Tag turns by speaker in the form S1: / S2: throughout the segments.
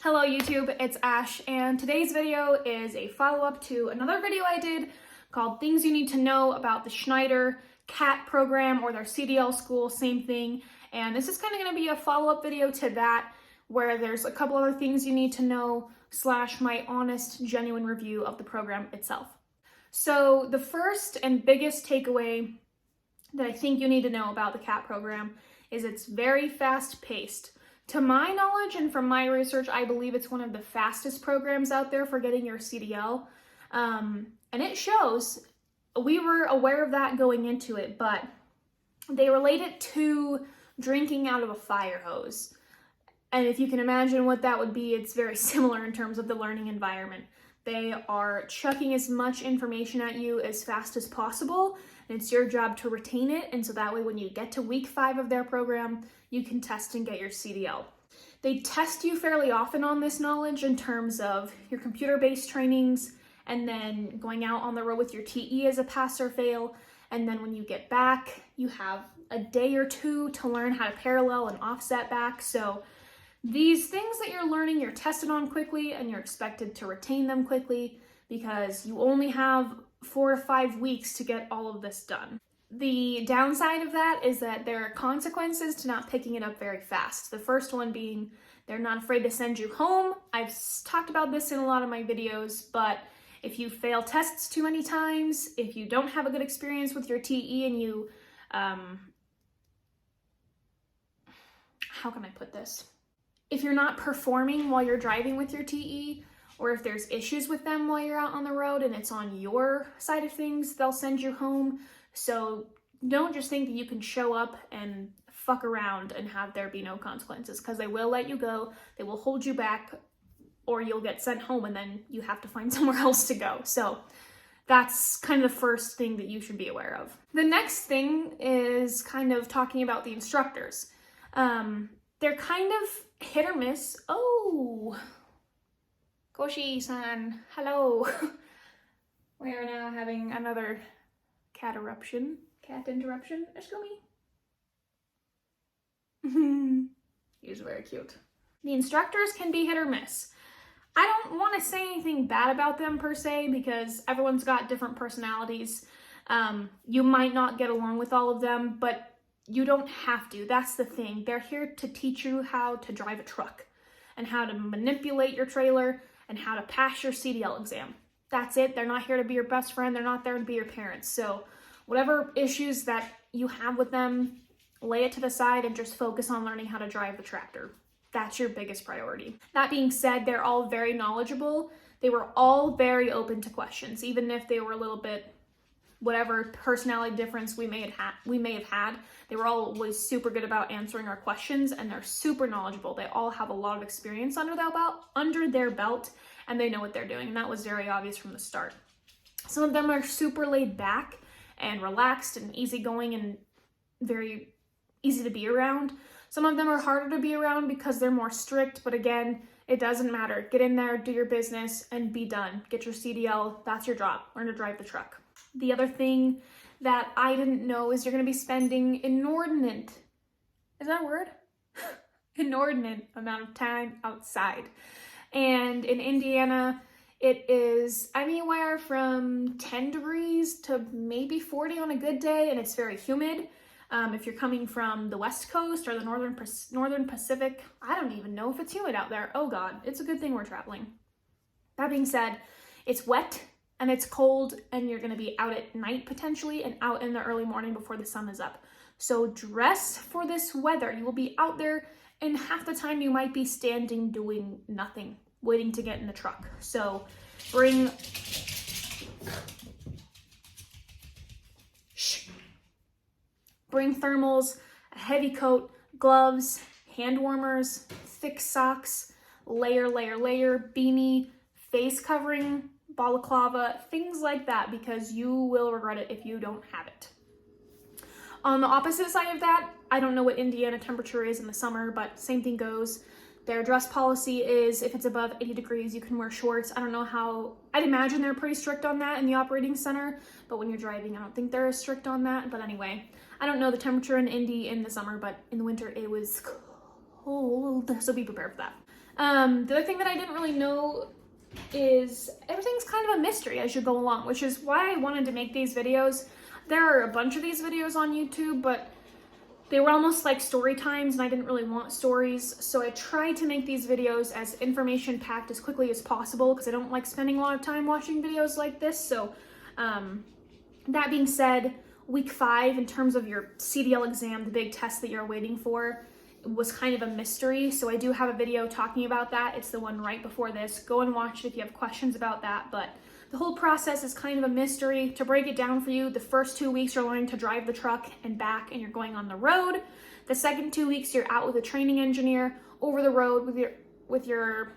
S1: Hello YouTube, it's Ash, and today's video is a follow-up to another video I did called Things You Need to Know About the Schneider CAT program or their CDL school, same thing. And this is kind of going to be a follow-up video to that where there's a couple other things you need to know / my honest, genuine review of the program itself. So the first and biggest takeaway that I think you need to know about the CAT program is it's very fast-paced. To my knowledge and from my research, I believe it's one of the fastest programs out there for getting your CDL. And it shows. We were aware of that going into it, but they relate it to drinking out of a fire hose. And if you can imagine what that would be, it's very similar in terms of the learning environment. They are chucking as much information at you as fast as possible, and it's your job to retain it, and so that way when you get to week 5 of their program, you can test and get your CDL. They test you fairly often on this knowledge in terms of your computer-based trainings, and then going out on the road with your TE as a pass or fail, and then when you get back, you have a day or two to learn how to parallel and offset back. So these things that you're learning, you're tested on quickly and you're expected to retain them quickly because you only have 4 to 5 weeks to get all of this done. The downside of that is that there are consequences to not picking it up very fast. The first one being they're not afraid to send you home. I've talked about this in a lot of my videos, but if you fail tests too many times, if you don't have a good experience with your TE and you, how can I put this? If you're not performing while you're driving with your TE, or if there's issues with them while you're out on the road and it's on your side of things, they'll send you home. So don't just think that you can show up and fuck around and have there be no consequences, because they will let you go, they will hold you back, or you'll get sent home and then you have to find somewhere else to go. So that's kind of the first thing that you should be aware of. The next thing is kind of talking about the instructors. They're kind of hit or miss. Oh, Koshi-san, hello. We are now having another cat interruption. Excuse me. He's very cute. The instructors can be hit or miss. I don't want to say anything bad about them per se because everyone's got different personalities. You might not get along with all of them, but you don't have to. That's the thing. They're here to teach you how to drive a truck and how to manipulate your trailer and how to pass your CDL exam. That's it. They're not here to be your best friend. They're not there to be your parents. So whatever issues that you have with them, lay it to the side and just focus on learning how to drive the tractor. That's your biggest priority. That being said, they're all very knowledgeable. They were all very open to questions, even if they were a little bit whatever personality difference we may have had. They were always super good about answering our questions, and they're super knowledgeable. They all have a lot of experience under their belt, and they know what they're doing, and that was very obvious from the start. Some of them are super laid back and relaxed and easygoing and very easy to be around. Some of them are harder to be around because they're more strict, but again, it doesn't matter. Get in there, do your business, and be done. Get your CDL, that's your job. Learn to drive the truck. The other thing that I didn't know is you're going to be spending inordinate, is that a word? Inordinate amount of time outside. And in Indiana, it is anywhere from 10 degrees to maybe 40 on a good day, and it's very humid. If you're coming from the West Coast or the Northern Pacific, I don't even know if it's humid out there. Oh God, it's a good thing we're traveling. That being said, it's wet and it's cold, and you're gonna be out at night potentially and out in the early morning before the sun is up. So dress for this weather. You will be out there, and half the time you might be standing doing nothing, waiting to get in the truck. So bring thermals, a heavy coat, gloves, hand warmers, thick socks, layer, beanie, face covering, balaclava, things like that, because you will regret it if you don't have it. On the opposite side of that, I don't know what Indiana temperature is in the summer, but same thing goes. Their dress policy is if it's above 80 degrees, you can wear shorts. I don't know how, I'd imagine they're pretty strict on that in the operating center, but when you're driving, I don't think they're as strict on that. But anyway, I don't know the temperature in Indy in the summer, but in the winter it was cold, so be prepared for that. The other thing that I didn't really know is everything's kind of a mystery as you go along, which is why I wanted to make these videos. There are a bunch of these videos on YouTube, but they were almost like story times and I didn't really want stories. So I tried to make these videos as information packed as quickly as possible because I don't like spending a lot of time watching videos like this. So that being said, week 5 in terms of your CDL exam, the big test that you're waiting for, was kind of a mystery. So I do have a video talking about that. It's the one right before this. Go and watch it if you have questions about that. But the whole process is kind of a mystery. To break it down for you, the first 2 weeks you're learning to drive the truck and back and you're going on the road. The second 2 weeks you're out with a training engineer over the road with your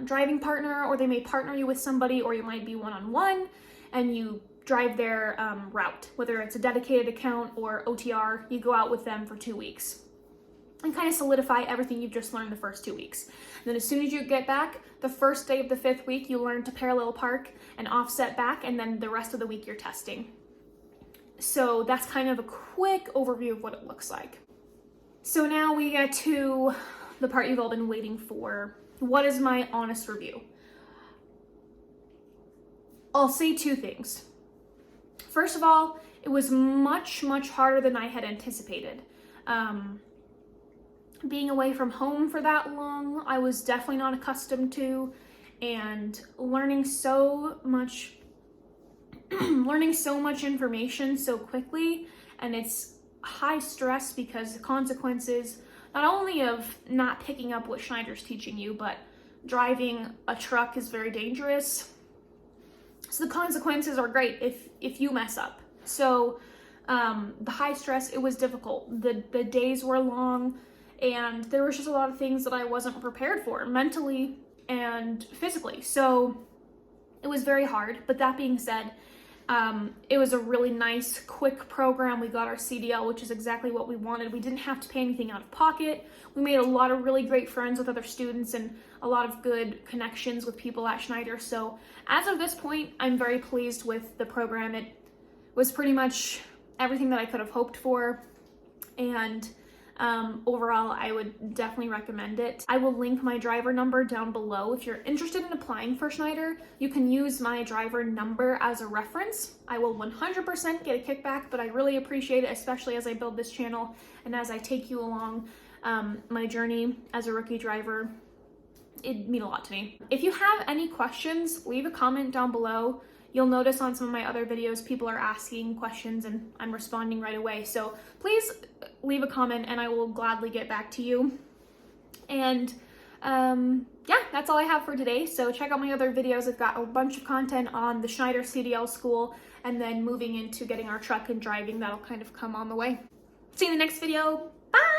S1: driving partner, or they may partner you with somebody, or you might be one-on-one and you drive their route. Whether it's a dedicated account or OTR, you go out with them for 2 weeks and kind of solidify everything you've just learned the first 2 weeks. And then as soon as you get back, the first day of the 5th week, you learn to parallel park and offset back, and then the rest of the week you're testing. So that's kind of a quick overview of what it looks like. So now we get to the part you've all been waiting for. What is my honest review? I'll say 2 things. First of all, it was much, much harder than I had anticipated. Being away from home for that long, I was definitely not accustomed to, and learning so much information so quickly, and it's high stress because the consequences, not only of not picking up what Schneider's teaching you, but driving a truck is very dangerous. So the consequences are great if you mess up. So the high stress, it was difficult. The days were long, and there was just a lot of things that I wasn't prepared for mentally and physically. So it was very hard. But that being said, it was a really nice, quick program. We got our CDL, which is exactly what we wanted. We didn't have to pay anything out of pocket. We made a lot of really great friends with other students and a lot of good connections with people at Schneider. So as of this point, I'm very pleased with the program. It was pretty much everything that I could have hoped for. And overall, I would definitely recommend it. I will link my driver number down below. If you're interested in applying for Schneider, you can use my driver number as a reference. I will 100% get a kickback, but I really appreciate it, especially as I build this channel and as I take you along my journey as a rookie driver. It'd mean a lot to me. If you have any questions, leave a comment down below. You'll notice on some of my other videos, people are asking questions and I'm responding right away. So please leave a comment and I will gladly get back to you. And yeah, that's all I have for today. So check out my other videos. I've got a bunch of content on the Schneider CDL school and then moving into getting our truck and driving. That'll kind of come on the way. See you in the next video. Bye!